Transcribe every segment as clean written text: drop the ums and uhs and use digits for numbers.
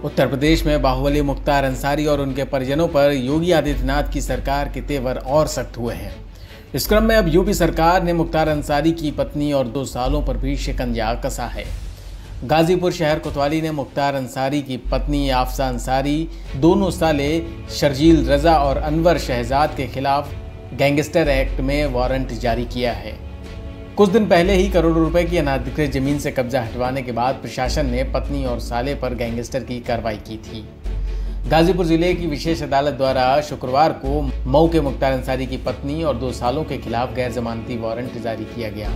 उत्तर प्रदेश में बाहुबली मुख्तार अंसारी और उनके परिजनों पर योगी आदित्यनाथ की सरकार के तेवर और सख्त हुए हैं। इस क्रम में अब यूपी सरकार ने मुख्तार अंसारी की पत्नी और 2 सालों पर भी शिकंजा कसा है। गाजीपुर शहर कोतवाली ने मुख्तार अंसारी की पत्नी आफसा अंसारी, दोनों साले शर्जील रजा और अनवर शहजाद के खिलाफ गैंगस्टर एक्ट में वारंट जारी किया है। कुछ दिन पहले ही करोड़ों रुपए की अनाधिकृत जमीन से कब्जा हटवाने के बाद प्रशासन ने पत्नी और साले पर गैंगस्टर की कार्रवाई की थी। गाजीपुर जिले की विशेष अदालत द्वारा शुक्रवार को मऊ के मुख्तार अंसारी की पत्नी और 2 सालों के खिलाफ गैर जमानती वारंट जारी किया गया।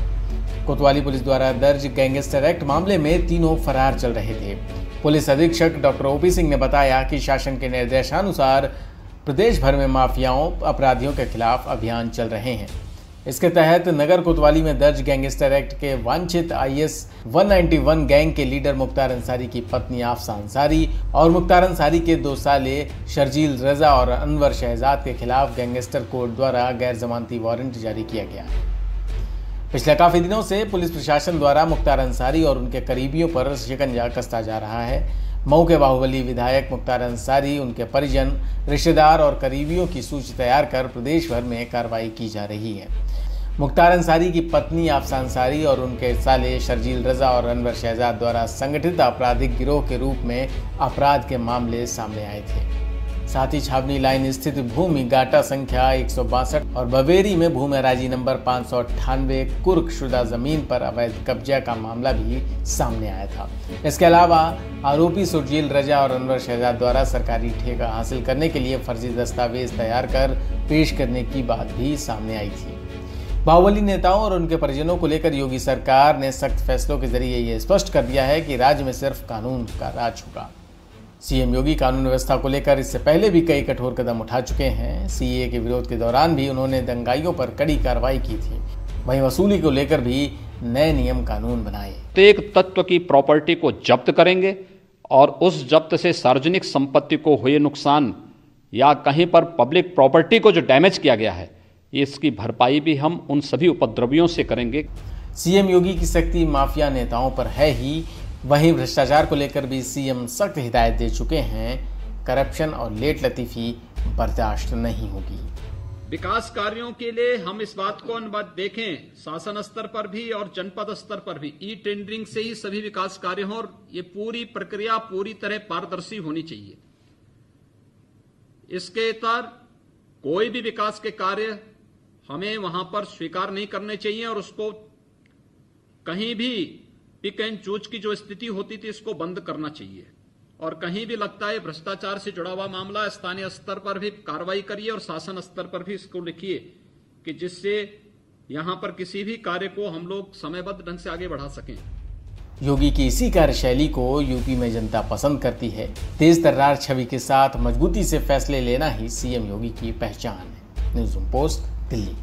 कोतवाली पुलिस द्वारा दर्ज गैंगस्टर एक्ट मामले में तीनों फरार चल रहे थे। पुलिस अधीक्षक डॉक्टर ओपी सिंह ने बताया कि शासन के निर्देशानुसार प्रदेश भर में माफियाओं अपराधियों के खिलाफ अभियान चल रहे हैं। इसके तहत नगर कोतवाली में दर्ज गैंगस्टर एक्ट के वांछित IS 191 गैंग के लीडर मुख्तार अंसारी की पत्नी आफसा अंसारी और मुख्तार अंसारी के 2 साले शर्जील रजा और अनवर शहजाद के खिलाफ गैंगस्टर कोर्ट द्वारा गैर जमानती वारंट जारी किया गया है। पिछले काफी दिनों से पुलिस प्रशासन द्वारा मुख्तार अंसारी और उनके करीबियों पर शिकंजा कसता जा रहा है। मऊ के बाहुबली विधायक मुख्तार अंसारी, उनके परिजन, रिश्तेदार और करीबियों की सूची तैयार कर प्रदेश भर में कार्रवाई की जा रही है। मुख्तार अंसारी की पत्नी आफसा अंसारी और उनके साले शर्जील रजा और अनवर शहजाद द्वारा संगठित आपराधिक गिरोह के रूप में अपराध के मामले सामने आए थे। साथ ही छावनी लाइन स्थित भूमि गाटा संख्या 162 और बवेरी में भूमि हराजी नंबर 598 कुर्कशुदा जमीन पर अवैध कब्जा का मामला भी सामने आया था। इसके अलावा आरोपी शर्जील रजा और अनवर शहजाद द्वारा सरकारी ठेका हासिल करने के लिए फर्जी दस्तावेज तैयार कर पेश करने की बात भी सामने आई थी। बाहुबली नेताओं और उनके परिजनों को लेकर योगी सरकार ने सख्त फैसलों के जरिए ये स्पष्ट कर दिया है कि राज्य में सिर्फ कानून का राज होगा। सीएम योगी कानून व्यवस्था को लेकर इससे पहले भी कई कठोर कदम उठा चुके हैं। सीएए के विरोध के दौरान भी उन्होंने दंगाइयों पर कड़ी कार्रवाई की थी। वहीं वसूली को लेकर भी नए नियम कानून बनाए। प्रत्येक तत्व की प्रॉपर्टी को जब्त करेंगे और उस जब्त से सार्वजनिक संपत्ति को हुए नुकसान या कहीं पर पब्लिक प्रॉपर्टी को जो डैमेज किया गया है, इसकी भरपाई भी हम उन सभी उपद्रवियों से करेंगे। सीएम योगी की सख्ती माफिया नेताओं पर है ही, वहीं भ्रष्टाचार को लेकर भी सीएम सख्त हिदायत दे चुके हैं। करप्शन और लेट लतीफी बर्दाश्त नहीं होगी। विकास कार्यों के लिए हम इस बात को देखें, शासन स्तर पर भी और जनपद स्तर पर भी ई टेंडरिंग से ही सभी विकास कार्य हों और ये पूरी प्रक्रिया पूरी तरह पारदर्शी होनी चाहिए। इसके इतर कोई भी विकास के कार्य हमें वहां पर स्वीकार नहीं करने चाहिए और उसको कहीं भी पिक एंड चूज की जो स्थिति होती थी इसको बंद करना चाहिए। और कहीं भी लगता है भ्रष्टाचार से जुड़ा हुआ मामला, स्थानीय स्तर पर भी कार्रवाई करिए और शासन स्तर पर भी इसको लिखिए कि जिससे यहां पर किसी भी कार्य को हम लोग समयबद्ध ढंग से आगे बढ़ा सकें। योगी की इसी कार्यशैली को यूपी में जनता पसंद करती है। तेज तर्रार छवि के साथ मजबूती से फैसले लेना ही सीएम योगी की पहचान है। News room post, Delhi.